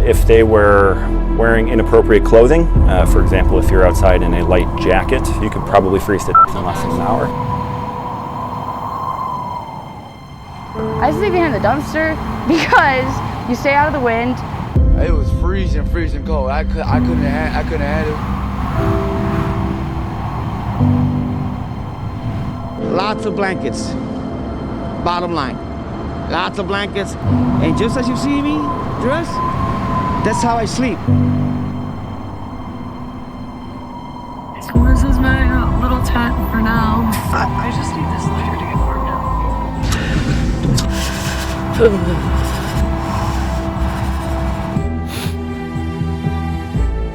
If they were wearing inappropriate clothing, for example, if you're outside in a light jacket, you could probably freeze to death in less than an hour. I stay behind the dumpster because you stay out of the wind. It was freezing cold. I couldn't handle it. Lots of blankets, bottom line. Lots of blankets. And just as you see me dressed, that's how I sleep. So this is my little tent for now. I just need this lighter to get warm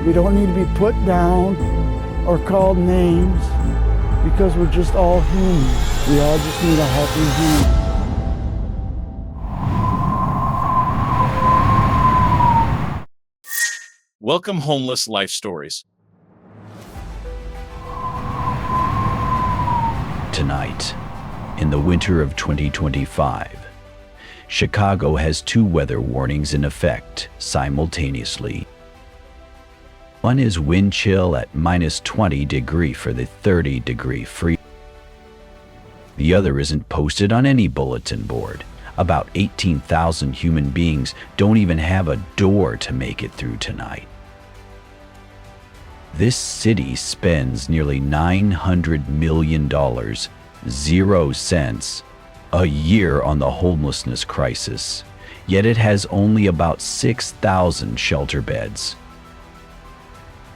We don't need to be put down or called names because we're just all human. We all just need a helping hand. Welcome, Homeless Life Stories. Tonight, in the winter of 2025, Chicago has two weather warnings in effect simultaneously. One is wind chill at -20 for the 30-degree free. The other isn't posted on any bulletin board. About 18,000 human beings don't even have a door to make it through tonight. This city spends nearly $900 million, 0 cents, a year on the homelessness crisis, yet it has only about 6,000 shelter beds.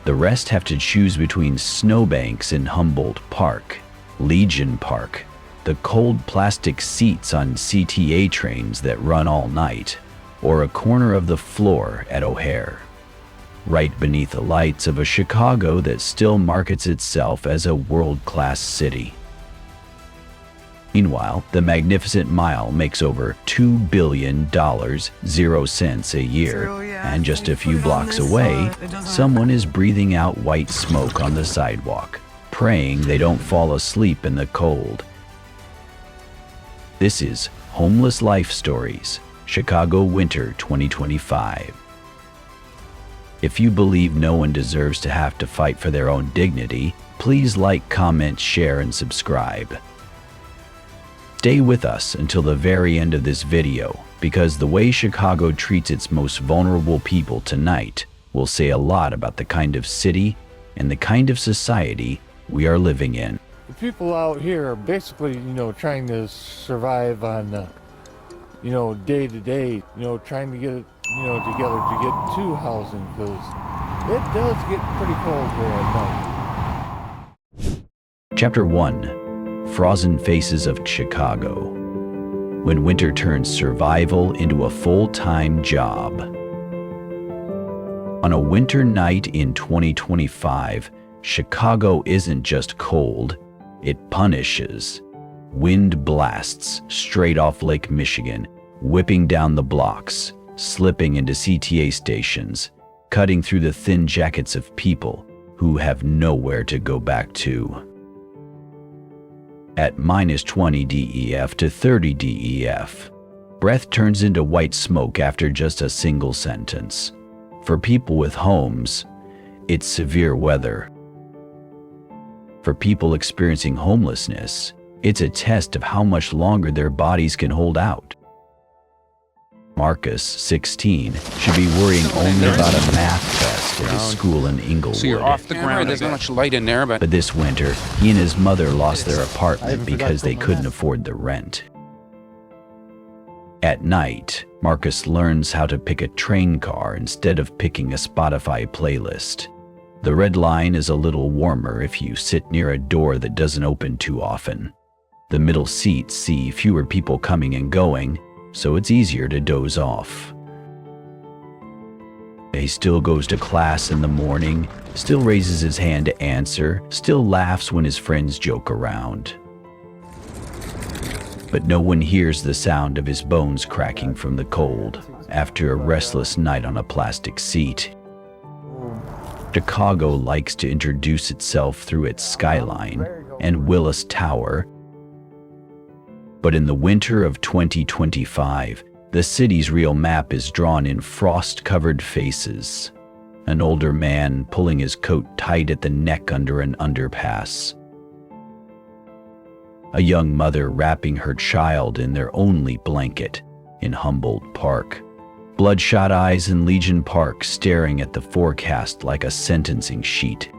The rest have to choose between snowbanks in Humboldt Park, Legion Park, the cold plastic seats on CTA trains that run all night, or a corner of the floor at O'Hare, right beneath the lights of a Chicago that still markets itself as a world-class city. Meanwhile, the Magnificent Mile makes over $2 billion, 0 cents a year, and just a few blocks away, someone is breathing out white smoke on the sidewalk, praying they don't fall asleep in the cold. This is Homeless Life Stories, Chicago Winter 2025. If you believe no one deserves to have to fight for their own dignity, please like, comment, share, and subscribe. Stay with us until the very end of this video, because the way Chicago treats its most vulnerable people tonight will say a lot about the kind of city and the kind of society we are living in. The people out here are basically, trying to survive on, day to day, trying to get it, together to get to housing, because it does get pretty cold here at night. Chapter 1. Frozen Faces of Chicago. When winter turns survival into a full-time job. On a winter night in 2025, Chicago isn't just cold, it punishes. Wind blasts straight off Lake Michigan, whipping down the blocks, slipping into CTA stations, cutting through the thin jackets of people who have nowhere to go back to. At -20 DEF to 30 DEF, breath turns into white smoke after just a single sentence. For people with homes, it's severe weather. For people experiencing homelessness, it's a test of how much longer their bodies can hold out. Marcus, 16, should be worrying only about a math test at his school in Inglewood. So you're off the ground. There's not much light in there, but this winter, he and his mother lost their apartment because they couldn't afford the rent. At night, Marcus learns how to pick a train car instead of picking a Spotify playlist. The red line is a little warmer if you sit near a door that doesn't open too often. The middle seats see fewer people coming and going, so it's easier to doze off. He still goes to class in the morning, still raises his hand to answer, still laughs when his friends joke around. But no one hears the sound of his bones cracking from the cold after a restless night on a plastic seat. Chicago likes to introduce itself through its skyline and Willis Tower. But in the winter of 2025, The city's real map is drawn in frost-covered faces. An older man pulling his coat tight at the neck under an underpass. A young mother wrapping her child in their only blanket in Humboldt Park. Bloodshot eyes in Legion Park staring at the forecast like a sentencing sheet.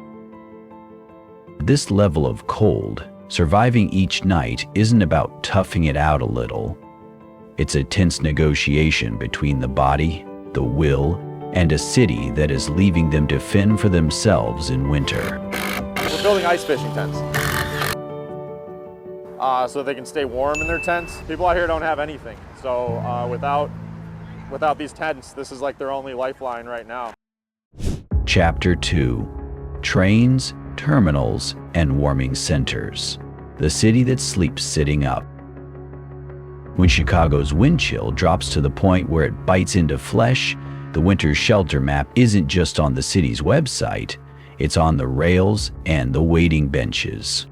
This level of cold, surviving each night isn't about toughing it out a little. It's a tense negotiation between the body, the will, and a city that is leaving them to fend for themselves in winter. We're building ice fishing tents. So they can stay warm in their tents. People out here don't have anything. So without these tents, this is like their only lifeline right now. Chapter 2. Trains, Terminals, and Warming Centers. The city that sleeps sitting up. When Chicago's wind chill drops to the point where it bites into flesh, the winter shelter map isn't just on the city's website, it's on the rails and the waiting benches.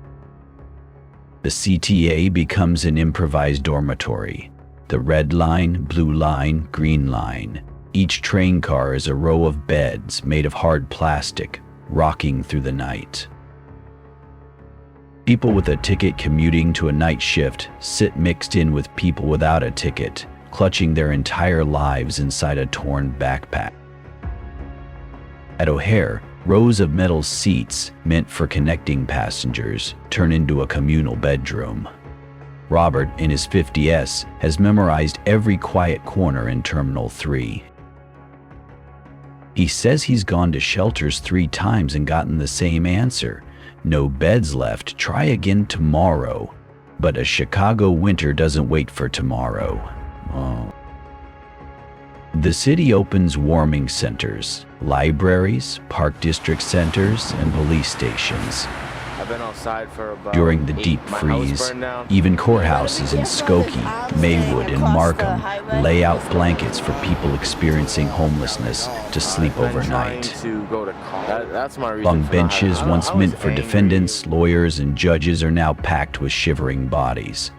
The CTA becomes an improvised dormitory. The red line, blue line, green line. Each train car is a row of beds made of hard plastic, rocking through the night. People with a ticket commuting to a night shift sit mixed in with people without a ticket, clutching their entire lives inside a torn backpack. At O'Hare, rows of metal seats meant for connecting passengers turn into a communal bedroom. Robert, in his 50S, has memorized every quiet corner in Terminal 3. He says he's gone to shelters 3 times and gotten the same answer. No beds left, try again tomorrow. But a Chicago winter doesn't wait for tomorrow. Oh. The city opens warming centers, libraries, park district centers, and police stations. I've been outside for about During the deep freeze, even courthouses in Skokie, Maywood, and Markham lay out blankets for people experiencing homelessness to sleep overnight. Long benches once meant for defendants, lawyers, and judges are now packed with shivering bodies.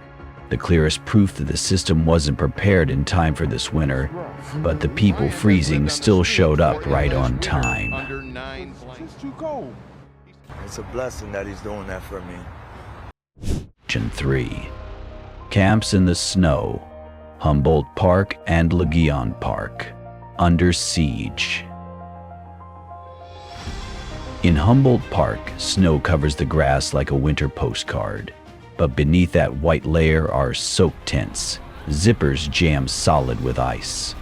The clearest proof that the system wasn't prepared in time for this winter, but the people freezing still showed up right on time. It's a blessing that he's doing that for me. Section 3. Camps in the snow. Humboldt Park and Legion Park. Under siege. In Humboldt Park, snow covers the grass like a winter postcard. But beneath that white layer are soak tents, zippers jammed solid with ice.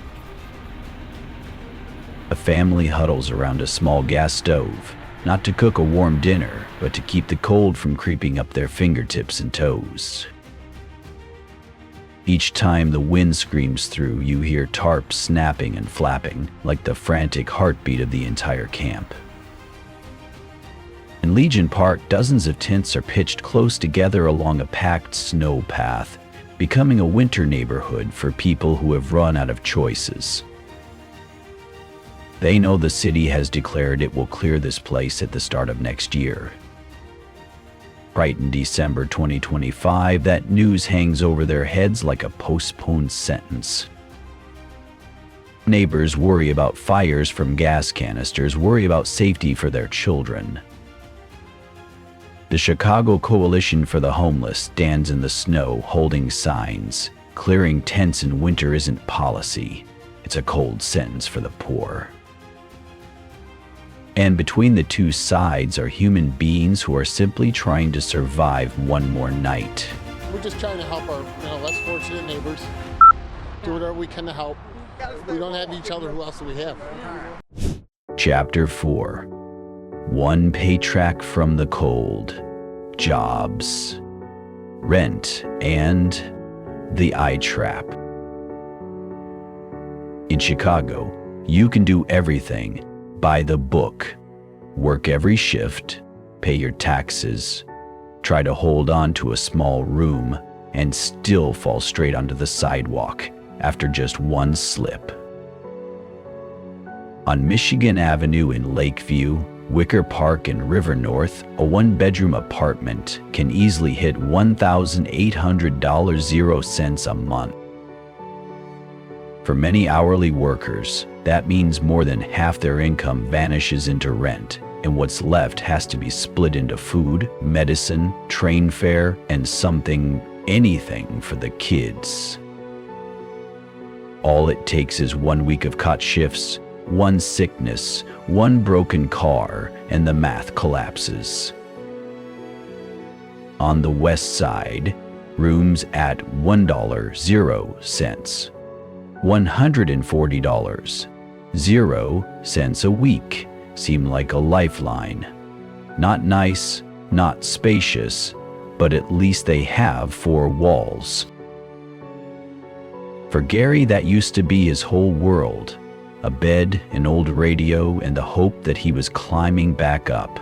A family huddles around a small gas stove, not to cook a warm dinner, but to keep the cold from creeping up their fingertips and toes. Each time the wind screams through, you hear tarps snapping and flapping, like the frantic heartbeat of the entire camp. In Legion Park, dozens of tents are pitched close together along a packed snow path, becoming a winter neighborhood for people who have run out of choices. They know the city has declared it will clear this place at the start of next year. Right in December 2025, that news hangs over their heads like a postponed sentence. Neighbors worry about fires from gas canisters, worry about safety for their children. The Chicago Coalition for the Homeless stands in the snow holding signs. Clearing tents in winter isn't policy. It's a cold sentence for the poor. And between the two sides are human beings who are simply trying to survive one more night. We're just trying to help our less fortunate neighbors. Do whatever we can to help. If we don't have each other, who else do we have? Chapter 4. One paycheck from the cold. Jobs. Rent and the eye trap. In Chicago, you can do everything by the book. Work every shift, pay your taxes, try to hold on to a small room, and still fall straight onto the sidewalk after just one slip. On Michigan Avenue in Lakeview, Wicker Park, and River North, a one-bedroom apartment can easily hit $1,800.00 a month. For many hourly workers, that means more than half their income vanishes into rent, and what's left has to be split into food, medicine, train fare, and anything for the kids. All it takes is 1 week of cut shifts, one sickness, one broken car, and the math collapses. On the west side, rooms at $1.00, $140.00 a week seem like a lifeline. Not nice, not spacious, but at least they have 4 walls. For Gary, that used to be his whole world. A bed, an old radio, and the hope that he was climbing back up.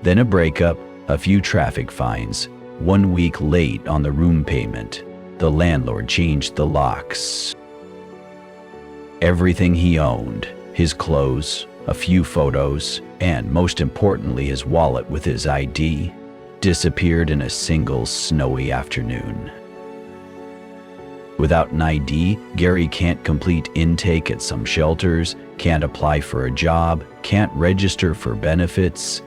Then a breakup, a few traffic fines, 1 week late on the room payment. The landlord changed the locks. Everything he owned, his clothes, a few photos, and most importantly his wallet with his ID, disappeared in a single snowy afternoon. Without an ID, Gary can't complete intake at some shelters, can't apply for a job, can't register for benefits.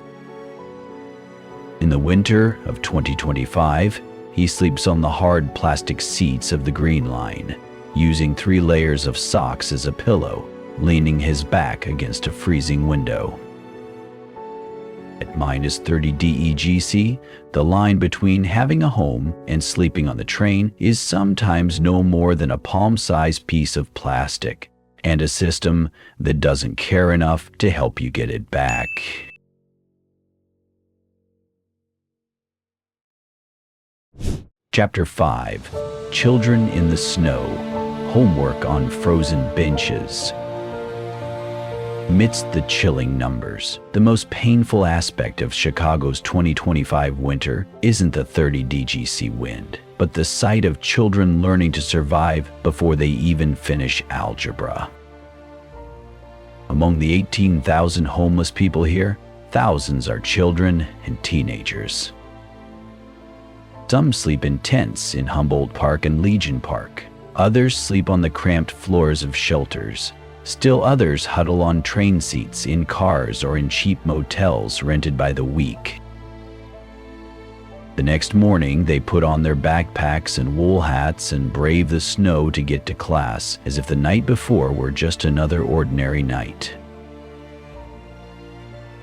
In the winter of 2025, he sleeps on the hard plastic seats of the Green Line, using 3 layers of socks as a pillow, leaning his back against a freezing window. At -30 DEGC, the line between having a home and sleeping on the train is sometimes no more than a palm-sized piece of plastic, and a system that doesn't care enough to help you get it back. Chapter 5. Children in the Snow. Homework on Frozen Benches. Amidst the chilling numbers, the most painful aspect of Chicago's 2025 winter isn't the 30 DGC wind, but the sight of children learning to survive before they even finish algebra. Among the 18,000 homeless people here, thousands are children and teenagers. Some sleep in tents in Humboldt Park and Legion Park. Others sleep on the cramped floors of shelters. Still others huddle on train seats, in cars, or in cheap motels rented by the week. The next morning, they put on their backpacks and wool hats and brave the snow to get to class, as if the night before were just another ordinary night.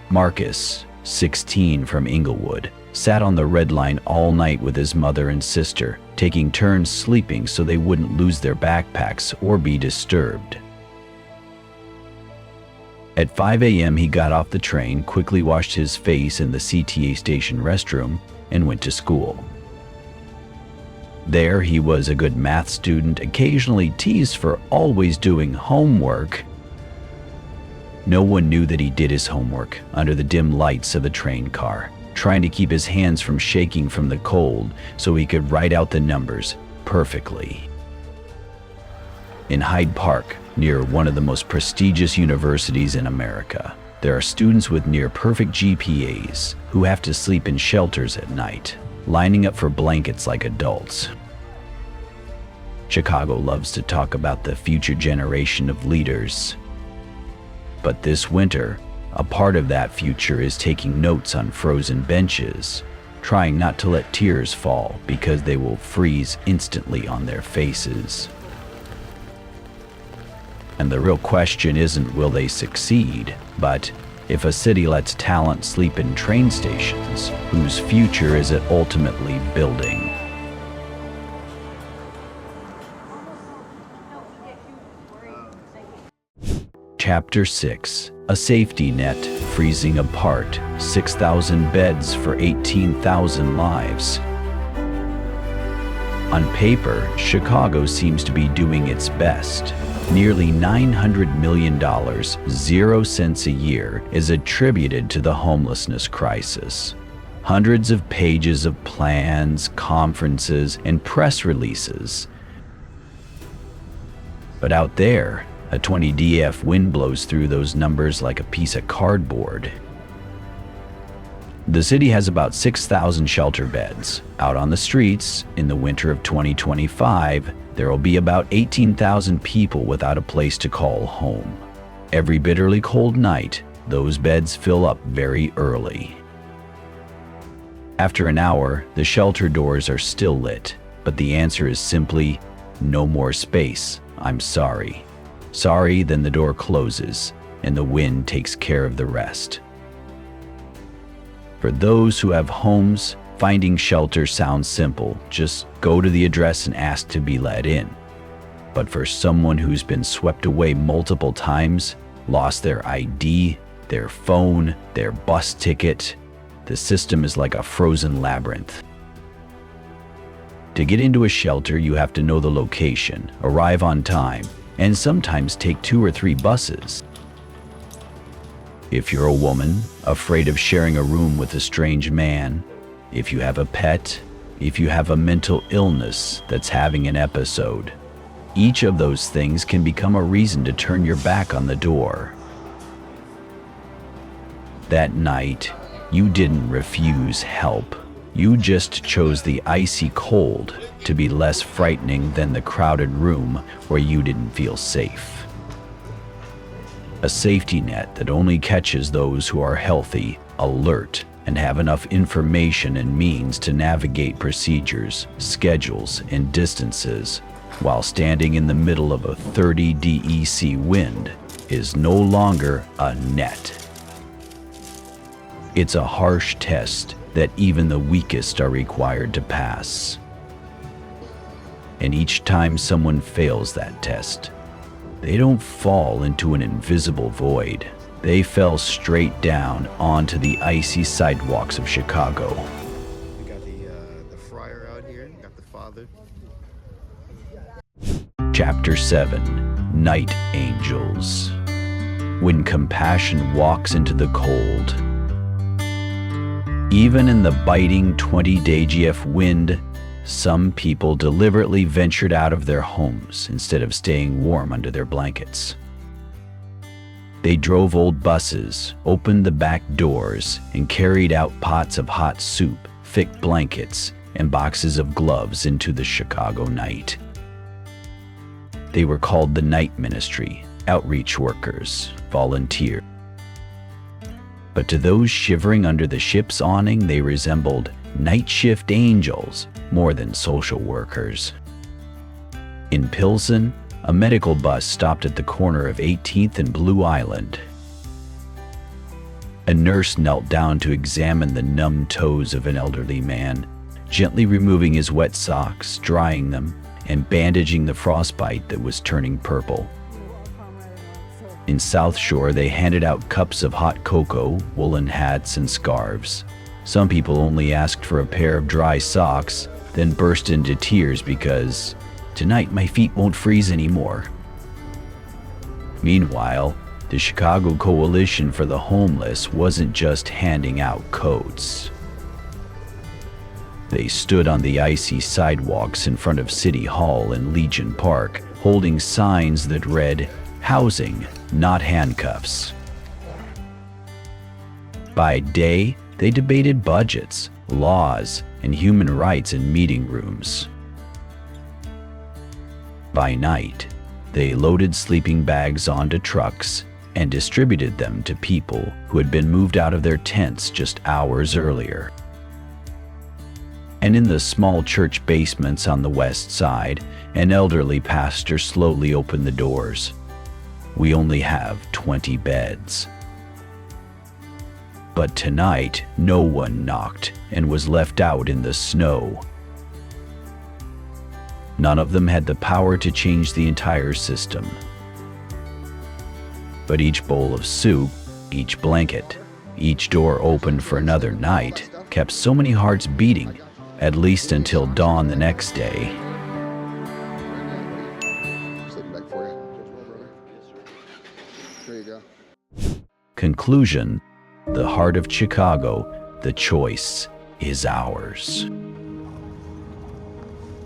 Marcus, 16 from Inglewood, sat on the Red Line all night with his mother and sister, taking turns sleeping so they wouldn't lose their backpacks or be disturbed. At 5 a.m. he got off the train, quickly washed his face in the CTA station restroom, and went to school. There he was a good math student, occasionally teased for always doing homework. No one knew that he did his homework under the dim lights of the train car, trying to keep his hands from shaking from the cold so he could write out the numbers perfectly. In Hyde Park, near one of the most prestigious universities in America, there are students with near-perfect GPAs who have to sleep in shelters at night, lining up for blankets like adults. Chicago loves to talk about the future generation of leaders. But this winter, a part of that future is taking notes on frozen benches, trying not to let tears fall because they will freeze instantly on their faces. And the real question isn't will they succeed, but if a city lets talent sleep in train stations, whose future is it ultimately building? Chapter 6. A Safety Net Freezing Apart. 6,000 beds for 18,000 lives. On paper, Chicago seems to be doing its best. Nearly $900 million, 0 cents a year, is attributed to the homelessness crisis. Hundreds of pages of plans, conferences, and press releases. But out there, a 20 DF wind blows through those numbers like a piece of cardboard. The city has about 6,000 shelter beds. Out on the streets, in the winter of 2025, there will be about 18,000 people without a place to call home. Every bitterly cold night, those beds fill up very early. After an hour, the shelter doors are still lit, but the answer is simply, no more space, I'm sorry. Sorry, then the door closes, and the wind takes care of the rest. For those who have homes, finding shelter sounds simple. Just go to the address and ask to be let in. But for someone who's been swept away multiple times, lost their ID, their phone, their bus ticket, the system is like a frozen labyrinth. To get into a shelter, you have to know the location, arrive on time, and sometimes take 2 or 3 buses. If you're a woman, afraid of sharing a room with a strange man, if you have a pet, if you have a mental illness that's having an episode, each of those things can become a reason to turn your back on the door. That night, you didn't refuse help. You just chose the icy cold to be less frightening than the crowded room where you didn't feel safe. A safety net that only catches those who are healthy, alert, and have enough information and means to navigate procedures, schedules, and distances while standing in the middle of a 30 DEC wind is no longer a net. It's a harsh test that even the weakest are required to pass. And each time someone fails that test, they don't fall into an invisible void. They fell straight down onto the icy sidewalks of Chicago. We got the friar out here, got the father. Chapter 7, Night Angels. When compassion walks into the cold. Even in the biting 20-day GF wind, some people deliberately ventured out of their homes instead of staying warm under their blankets. They drove old buses, opened the back doors, and carried out pots of hot soup, thick blankets, and boxes of gloves into the Chicago night. They were called the Night Ministry, outreach workers, volunteers. But to those shivering under the ship's awning, they resembled night shift angels more than social workers. In Pilsen, a medical bus stopped at the corner of 18th and Blue Island. A nurse knelt down to examine the numb toes of an elderly man, gently removing his wet socks, drying them, and bandaging the frostbite that was turning purple. In South Shore, they handed out cups of hot cocoa, woolen hats, and scarves. Some people only asked for a pair of dry socks, then burst into tears because, tonight my feet won't freeze anymore. Meanwhile, the Chicago Coalition for the Homeless wasn't just handing out coats. They stood on the icy sidewalks in front of City Hall and Legion Park, holding signs that read, "Housing, not handcuffs." By day, they debated budgets, laws, and human rights in meeting rooms. By night, they loaded sleeping bags onto trucks and distributed them to people who had been moved out of their tents just hours earlier. And in the small church basements on the west side, an elderly pastor slowly opened the doors. "We only have 20 beds." But tonight, no one knocked and was left out in the snow. None of them had the power to change the entire system. But each bowl of soup, each blanket, each door opened for another night kept so many hearts beating, at least until dawn the next day. Sitting back for you. There you go. Conclusion: the heart of Chicago, the choice is ours.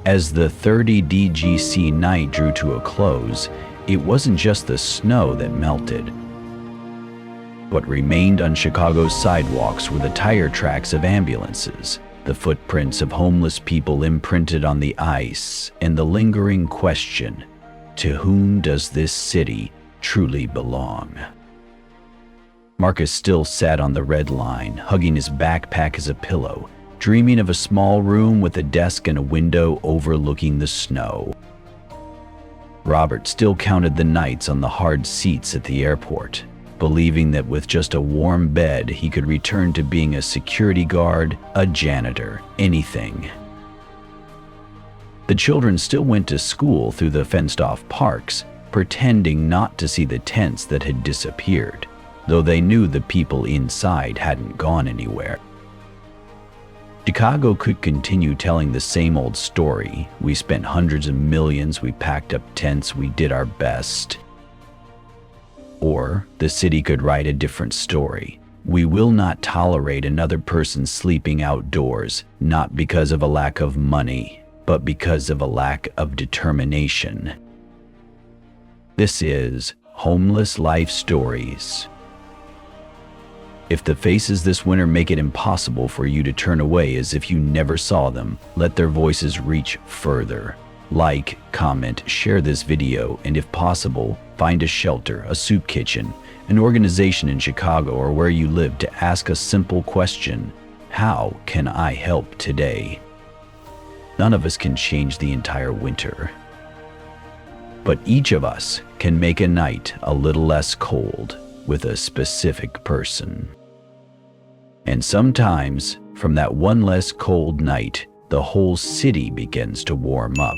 As the 30 DGC night drew to a close, it wasn't just the snow that melted. What remained on Chicago's sidewalks were the tire tracks of ambulances, the footprints of homeless people imprinted on the ice, and the lingering question, to whom does this city truly belong? Marcus still sat on the red line, hugging his backpack as a pillow, dreaming of a small room with a desk and a window overlooking the snow. Robert still counted the nights on the hard seats at the airport, believing that with just a warm bed, he could return to being a security guard, a janitor, anything. The children still went to school through the fenced-off parks, pretending not to see the tents that had disappeared, though they knew the people inside hadn't gone anywhere. Chicago could continue telling the same old story. We spent hundreds of millions, we packed up tents, we did our best. Or the city could write a different story. We will not tolerate another person sleeping outdoors, not because of a lack of money, but because of a lack of determination. This is Homeless Life Stories. If the faces this winter make it impossible for you to turn away as if you never saw them, let their voices reach further. Like, comment, share this video, and if possible, find a shelter, a soup kitchen, an organization in Chicago or where you live to ask a simple question: how can I help today? None of us can change the entire winter, but each of us can make a night a little less cold with a specific person. And sometimes, from that one less cold night, the whole city begins to warm up.